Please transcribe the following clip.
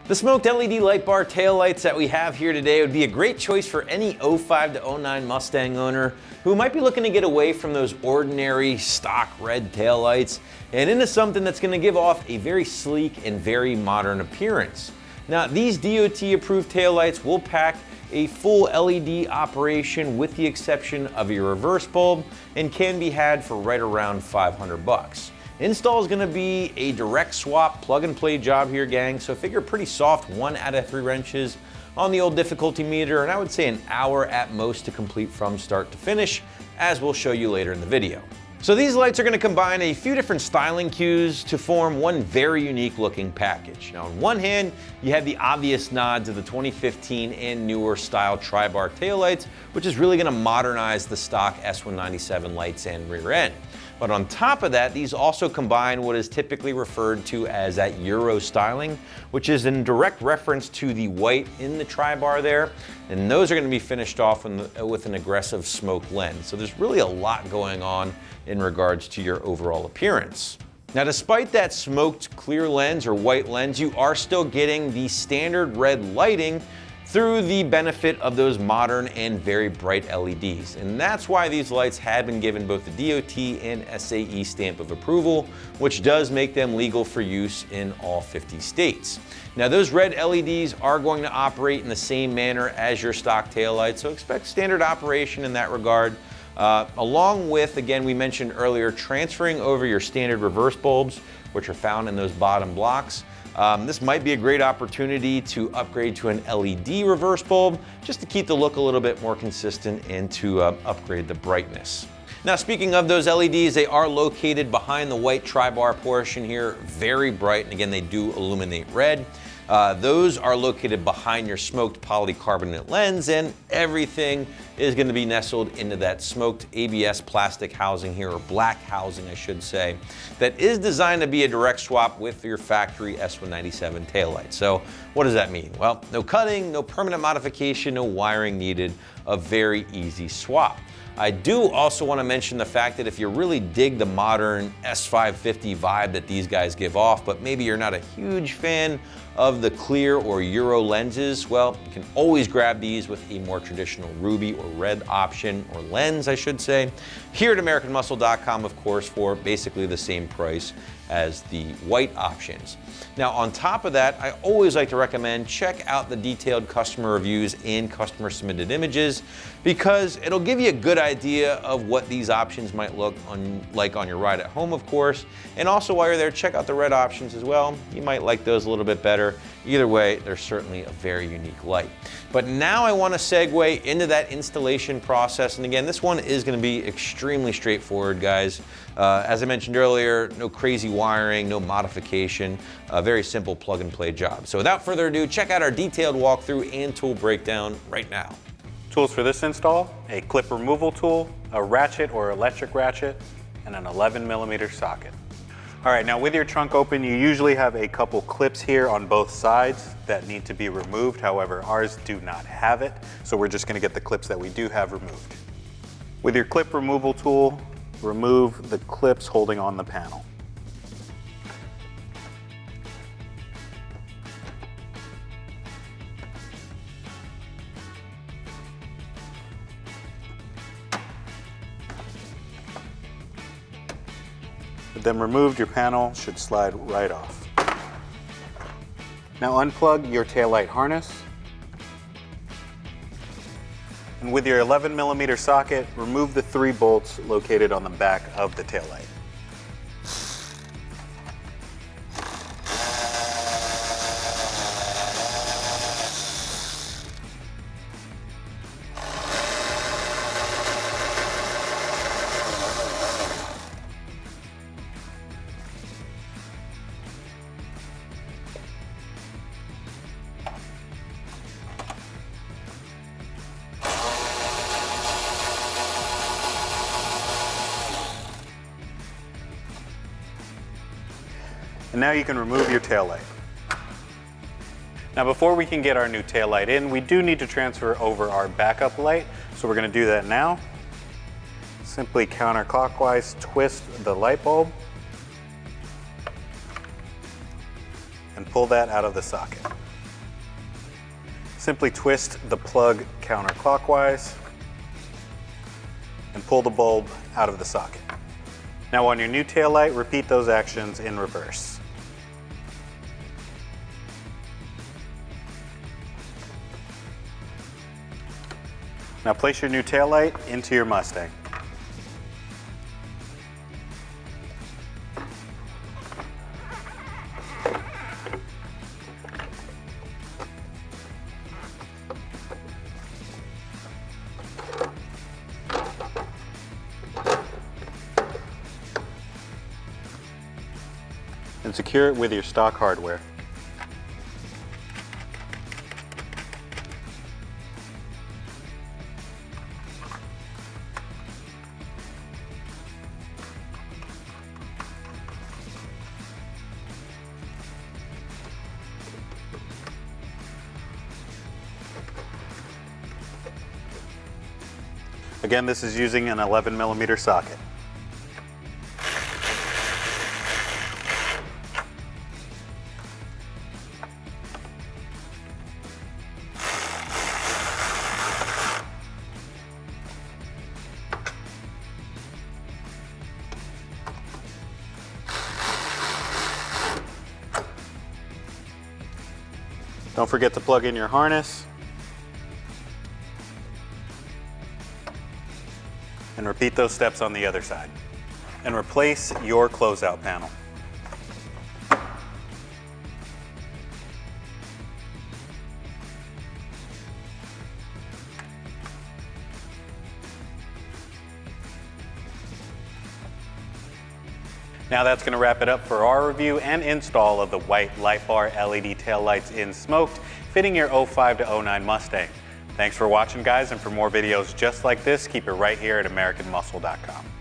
The smoked LED light bar taillights that we have here today would be a great choice for any 05 to 09 Mustang owner who might be looking to get away from those ordinary stock red taillights and into something that's going to give off a very sleek and very modern appearance. Now, these DOT approved taillights will pack a full LED operation with the exception of a reverse bulb and can be had for right around $500. Install is going to be a direct swap plug and play job here, gang, so figure pretty soft 1 out of 3 wrenches on the old difficulty meter, and I would say an hour at most to complete from start to finish, as we'll show you later in the video. So these lights are going to combine a few different styling cues to form one very unique looking package. Now, on one hand, you have the obvious nod to the 2015 and newer style tri-bar taillights, which is really going to modernize the stock S197 lights and rear end. But on top of that, these also combine what is typically referred to as that Euro styling, which is in direct reference to the white in the tri-bar there. And those are going to be finished off with an aggressive smoke lens. So there's really a lot going on in regards to your overall appearance. Now, despite that smoked clear lens or white lens, you are still getting the standard red lighting through the benefit of those modern and very bright LEDs. And that's why these lights have been given both the DOT and SAE stamp of approval, which does make them legal for use in all 50 states. Now, those red LEDs are going to operate in the same manner as your stock taillights, so expect standard operation in that regard. Along with, again, we mentioned earlier, transferring over your standard reverse bulbs, which are found in those bottom blocks. This might be a great opportunity to upgrade to an LED reverse bulb just to keep the look a little bit more consistent and to upgrade the brightness. Now, speaking of those LEDs, they are located behind the white tri-bar portion here, very bright, and again, they do illuminate red. Those are located behind your smoked polycarbonate lens, and everything is going to be nestled into that smoked ABS plastic housing here, or black housing I should say, that is designed to be a direct swap with your factory S197 taillight. So what does that mean? Well, no cutting, no permanent modification, no wiring needed, a very easy swap. I do also want to mention the fact that if you really dig the modern S550 vibe that these guys give off, but maybe you're not a huge fan of the clear or Euro lenses, well, you can always grab these with a more traditional ruby or red option, or lens, I should say, here at AmericanMuscle.com, of course, for basically the same price as the white options. Now, on top of that, I always like to recommend check out the detailed customer reviews and customer submitted images, because it'll give you a good idea of what these options might look like on your ride at home, of course. And also, while you're there, check out the red options as well. You might like those a little bit better. Either way, they're certainly a very unique light. But now I want to segue into that installation process. And again, this one is going to be extremely straightforward, guys. As I mentioned earlier, no crazy wiring, no modification, a very simple plug and play job. So without further ado, check out our detailed walkthrough and tool breakdown right now. Tools for this install: a clip removal tool, a ratchet or electric ratchet, and an 11mm socket. All right, now with your trunk open, you usually have a couple clips here on both sides that need to be removed. However, ours do not have it, so we're just gonna get the clips that we do have removed. With your clip removal tool, remove the clips holding on the panel. With them removed, your panel should slide right off. Now unplug your taillight harness. And with your 11mm socket, remove the 3 bolts located on the back of the taillight. And now you can remove your taillight. Now before we can get our new taillight in, we do need to transfer over our backup light. So we're going to do that now. Simply counterclockwise twist the light bulb and pull that out of the socket. Simply twist the plug counterclockwise and pull the bulb out of the socket. Now on your new taillight, repeat those actions in reverse. Now place your new taillight into your Mustang. And secure it with your stock hardware. Again, this is using an 11mm socket. Don't forget to plug in your harness. And repeat those steps on the other side. And replace your closeout panel. Now that's going to wrap it up for our review and install of the white light bar LED taillights in smoked, fitting your 05 to 09 Mustang. Thanks for watching, guys, and for more videos just like this, keep it right here at AmericanMuscle.com.